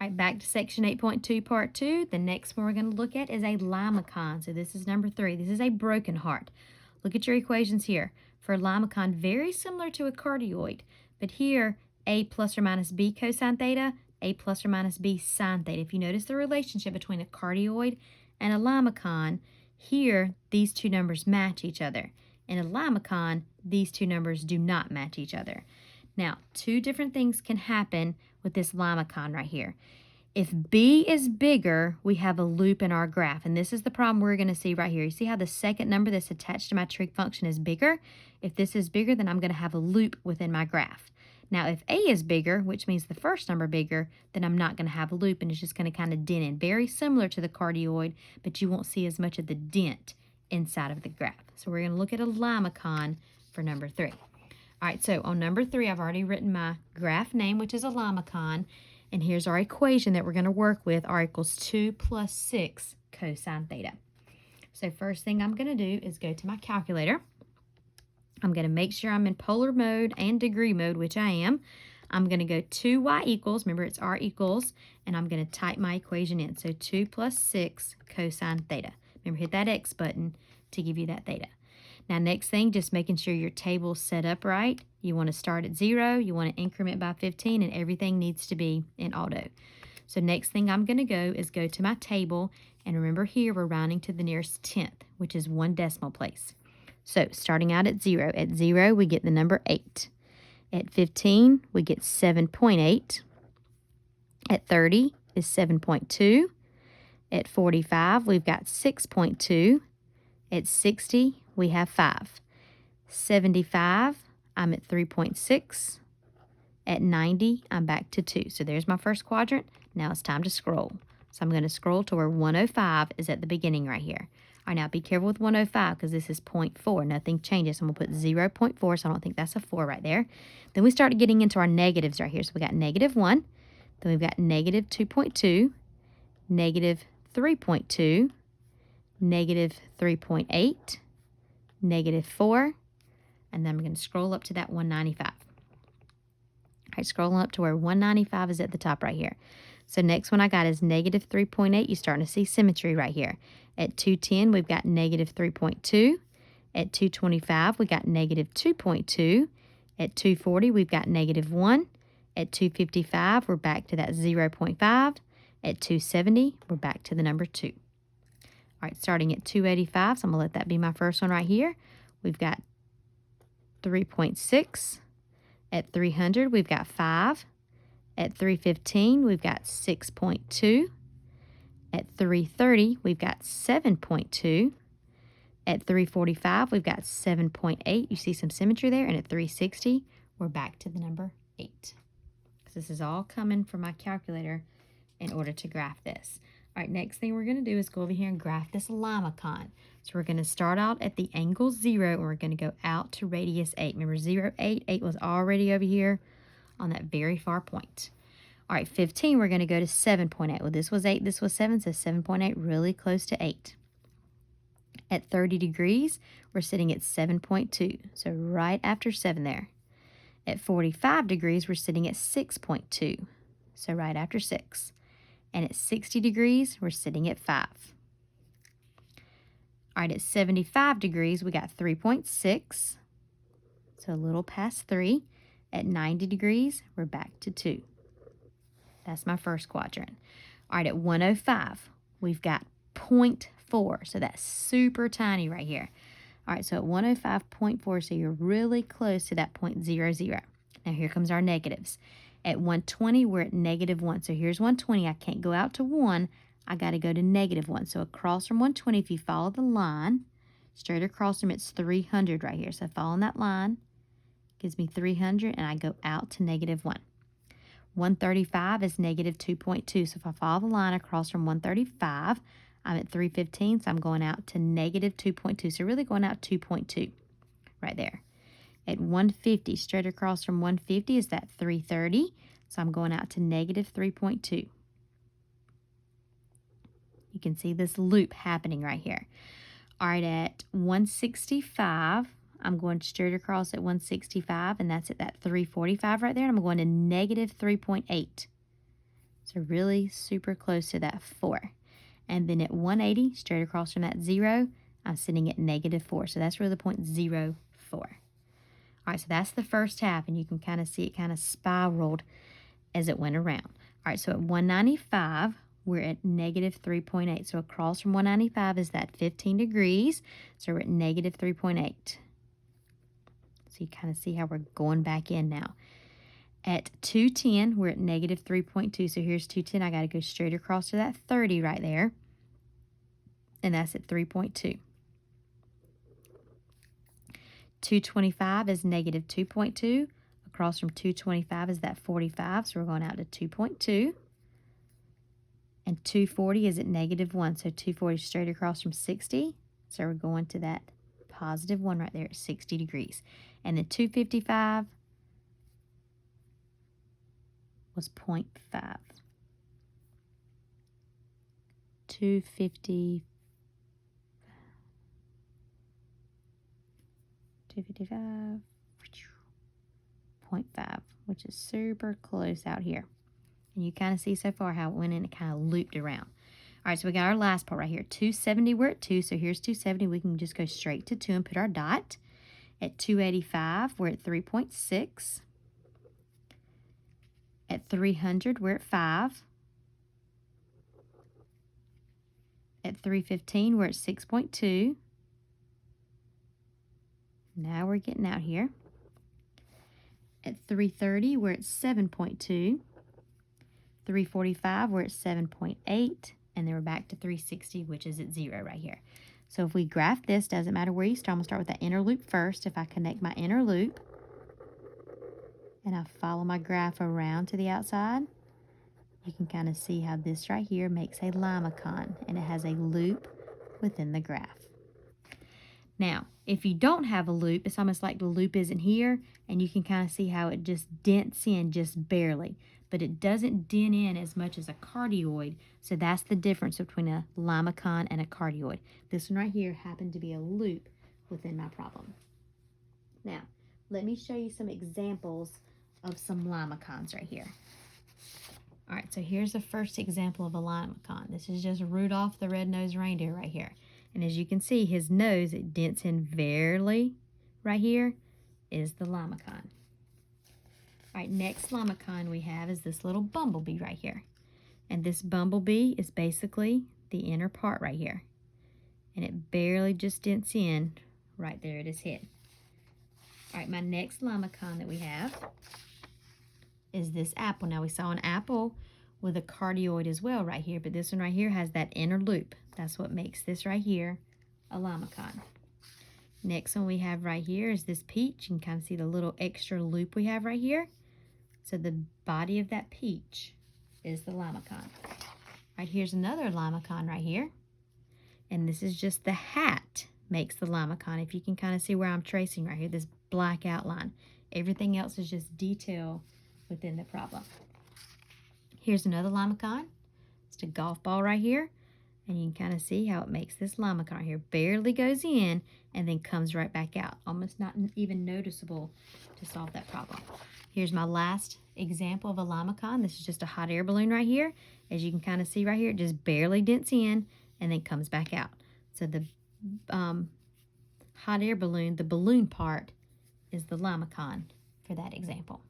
All right, back to section 8.2, part 2. The next one we're going to look at is a limacon. So this is number 3. This is a broken heart. Look at your equations here. For a limacon, very similar to a cardioid, but here, a plus or minus b cosine theta, a plus or minus b sine theta. If you notice the relationship between a cardioid and a limacon, here, these two numbers match each other. In a limacon, these two numbers do not match each other. Now, two different things can happen with this limacon right here. If b is bigger, we have a loop in our graph, and this is the problem we're going to see right here. You see how the second number that's attached to my trig function is bigger? If this is bigger, then I'm going to have a loop within my graph. Now, if a is bigger, which means the first number bigger, then I'm not going to have a loop, and it's just going to kind of dent in. Very similar to the cardioid, but you won't see as much of the dent inside of the graph. So we're going to look at a limacon for number 3. All right, so on number 3, I've already written my graph name, which is a limacon, and here's our equation that we're going to work with, r equals 2 plus 6 cosine theta. So first thing I'm going to do is go to my calculator. I'm going to make sure I'm in polar mode and degree mode, which I am. I'm going to go 2y equals, remember it's r equals, and I'm going to type my equation in. So 2 plus 6 cosine theta. Remember, hit that X button to give you that theta. Now, next thing, just making sure your table's set up right. You want to start at 0, you want to increment by 15, and everything needs to be in auto. So next thing I'm going to go is go to my table, and remember here we're rounding to the nearest tenth, which is 1 decimal place. So starting out at 0. At 0, we get the number 8. At 15, we get 7.8. At 30 is 7.2. At 45, we've got 6.2. At 60, we have 5. 75, I'm at 3.6. At 90, I'm back to 2. So there's my first quadrant. Now it's time to scroll. So I'm going to scroll to where 105 is at the beginning right here. All right, now be careful with 105 because this is 0.4. Nothing changes. I'm going to put 0.4, so I don't think that's a 4 right there. Then we start getting into our negatives right here. So we got negative 1. Then we've got negative 2.2, negative 3.2, negative 3.8, negative 4, and then I'm going to scroll up to that 195. All right, scrolling up to where 195 is at the top right here. So next one I got is negative 3.8. You're starting to see symmetry right here. At 210, we've got negative 3.2. At 225, we got negative 2.2. At 240, we've got negative 1. At 255, we're back to that 0.5. At 270, we're back to the number 2. All right, starting at 285, so I'm going to let that be my first one right here. We've got 3.6. At 300, we've got 5. At 315, we've got 6.2. At 330, we've got 7.2. At 345, we've got 7.8. You see some symmetry there. And at 360, we're back to the number 8. So this is all coming from my calculator in order to graph this. All right, next thing we're going to do is go over here and graph this limacon. So we're going to start out at the angle 0, and we're going to go out to radius 8. Remember, 0, 8. 8 was already over here on that very far point. All right, 15, we're going to go to 7.8. Well, this was 8, this was 7, so 7.8, really close to 8. At 30 degrees, we're sitting at 7.2, so right after 7 there. At 45 degrees, we're sitting at 6.2, so right after 6. And at 60 degrees, we're sitting at 5. All right, at 75 degrees, we got 3.6, so a little past 3. At 90 degrees, we're back to 2. That's my first quadrant. All right, at 105, we've got 0.4, so that's super tiny right here. All right, so at 105.4, so you're really close to that 0.00. Now here comes our negatives. At 120, we're at negative 1. So here's 120. I can't go out to 1. I got to go to negative 1. So across from 120, if you follow the line, straight across from it's 300 right here. So following that line gives me 300, and I go out to negative 1. 135 is negative 2.2. So if I follow the line across from 135, I'm at 315, so I'm going out to negative 2.2. So really going out 2.2 right there. At 150, straight across from 150 is that 330. So I'm going out to negative 3.2. You can see this loop happening right here. All right, at 165, I'm going straight across at 165, and that's at that 345 right there. And I'm going to negative 3.8. So really super close to that 4. And then at 180, straight across from that 0, I'm sitting at -4. So that's really the point 0, 4. All right, so that's the first half, and you can kind of see it kind of spiraled as it went around. All right, so at 195, we're at -3.8. So across from 195 is that 15 degrees. So we're at -3.8. So you kind of see how we're going back in now. At 210, we're at -3.2. So here's 210. I got to go straight across to that 30 right there. And that's at 3.2. 225 is -2.2. Across from 225 is that 45. So we're going out to 2.2. And 240 is at -1. So 240 straight across from 60. So we're going to that +1 right there at 60 degrees. And then 255 was 0.5. 255, 0.5, which is super close out here. And you kind of see so far how it went in, it kind of looped around. All right, so we got our last part right here. 270, we're at 2, so here's 270. We can just go straight to 2 and put our dot. At 285, we're at 3.6. At 300, we're at 5. At 315, we're at 6.2. Now we're getting out here. At 330, we're at 7.2. 345, we're at 7.8. And then we're back to 360, which is at 0 right here. So if we graph this, doesn't matter where you start. I'm going to start with that inner loop first. If I connect my inner loop, and I follow my graph around to the outside, you can kind of see how this right here makes a limacon, and it has a loop within the graph. Now, if you don't have a loop, it's almost like the loop isn't here, and you can kind of see how it just dents in just barely, but it doesn't dent in as much as a cardioid, so that's the difference between a limacon and a cardioid. This one right here happened to be a loop within my problem. Now, let me show you some examples of some limacons right here. All right, so here's the first example of a limacon. This is just Rudolph the Red-Nosed Reindeer right here. And as you can see, his nose, it dents in barely right here, is the limacon. All right, next limacon we have is this little bumblebee right here. And this bumblebee is basically the inner part right here. And it barely just dents in right there at his head. All right, my next limacon that we have is this apple. Now we saw an apple with a cardioid as well right here, but this one right here has that inner loop. That's what makes this right here a limacon. Next one we have right here is this peach. You can kind of see the little extra loop we have right here. So the body of that peach is the limacon. Right, here's another limacon right here. And this is just the hat makes the limacon. If you can kind of see where I'm tracing right here, this black outline. Everything else is just detail within the problem. Here's another limacon. It's a golf ball right here. And you can kind of see how it makes this limacon right here. Barely goes in and then comes right back out. Almost not even noticeable to solve that problem. Here's my last example of a limacon. This is just a hot air balloon right here. As you can kind of see right here, it just barely dents in and then comes back out. So the hot air balloon, the balloon part, is the limacon for that example.